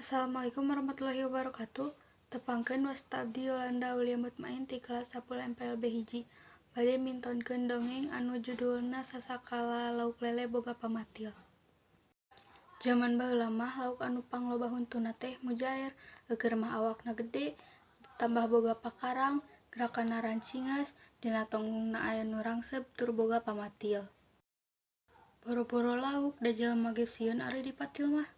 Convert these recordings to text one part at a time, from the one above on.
Assalamualaikum warahmatullahi wabarakatuh. Tepangkeun Wastabdi Yolanda Aulia Mutmain ti kelas 10 MPLB hiji. Bade mintonkeun dongeng anu judulna Sasakala Lauk Lele Boga Pamatil. Zaman baheula mah lauk anu pangloba huntuna teh mujaer, eukeur mah awakna gede, tambah boga pakarang, gerakanna rancinges, dina tonggongna aya nu rangsep tur boga pamatil. Boro-boro lauk da jelema ge sieun ari dipatil mah.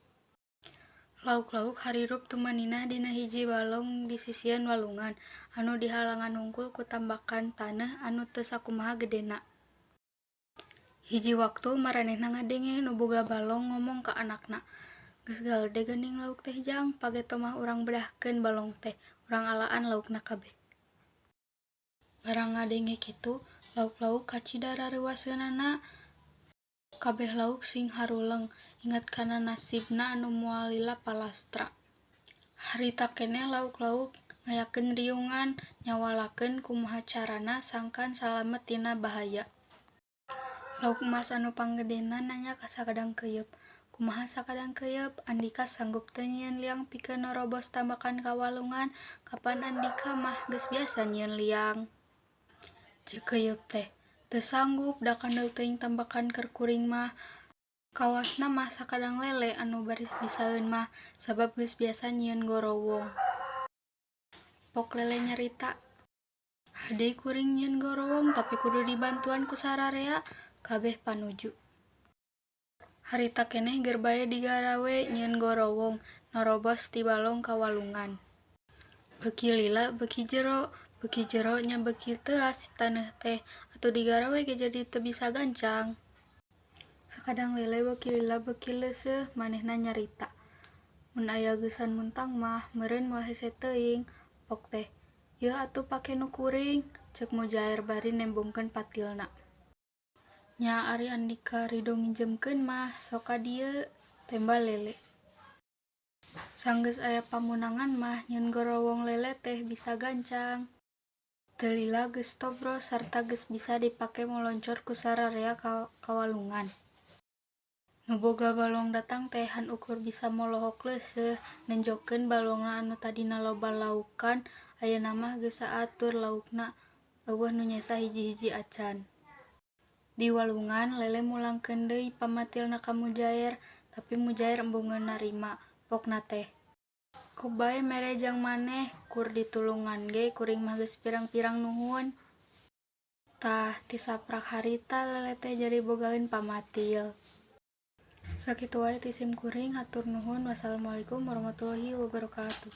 Lauk-lauk harirup tumanina dina hiji balong di sisieun walungan, anu dihalangan hungkul ku tambakan taneuh anu teu sakumaha gedena. Hiji waktu maranehna ngadenge nu boga balong ngomong ka anakna, "Geus galede geuning lauk teh jang, pageto mah urang bedahkeun balong teh, urang alaan laukna kabeh." Barang ngadenge kitu, lauk-lauk kacida rareuwaseunana. Kabeh lauk sing haruleng, inget kana nasibna anu moal lila palastra. Harita keneh lauk-lauk ngayakeun riungan nyawalakeun kumaha carana sangkan salamet tina bahaya. Lauk emas anu panggedena nanya ka sakadang keuyeub, "Kumaha sakadang keuyeub, Andika sanggup teu nyieun liang pikeun norobos tambakan ka walungan? Kapan Andika mah geus biasa nyieun liang." Ceuk keuyeub teh, "Teu sanggup, da kandel teuing tambakan keur kuring mah. Kawasna mah sakadang lele anu baris bisaeun mah, sabab geus biasa nyieun gorowong." Pok lele nyarita, "Hade kuring nyieun gorowong tapi kudu dibantuan ku sararea." Kabeh panuju. Harita keneh geur bae digarawe nyieun gorowong, norobos ti balong ka walungan. Beuki lila beuki jero nya beuki teuas si taneuh teh, atuh digarawe ge jadi teu bisa gancang. Sakadang lele beuki lila beuki leuseuh manehna nyarita, "Mun aya geusan muntang mah meureun moal hese teuing." Pok teh, "Yeuh atuh pake nu kuring," ceuk mujaer bari nembongkeun patilna. "Nya ari Andika rido nginjemkeun mah sok ka dieu," tembal lele. "Sanggeus aya pamunangan mah nyieun gorowong lele teh bisa gancang. Teu lila geus tobros sarta geus bisa dipake moloncor ku sararea ka walungan." Nu boga balong datang teh han ukur bisa molohok leuseuh, nenjokkeun balongna anu tadina loba laukan, ayeuna mah geus saatur laukna, euweuh nu nyesa hiji-hiji acan. Di walungan lele mulangkeun deui pamatilna ka mujaer, tapi mujaer embungeun narima. Pokna teh, "Kok bae mere jang maneh, kur ditulungan ge kuring mah geus pirang-pirang nuhun." Tah ti saprak harita lele teh jadi bogaeun pamatil. Sakitu wae ti sim kuring, hatur nuhun. Wassalamualaikum warahmatullahi wabarakatuh.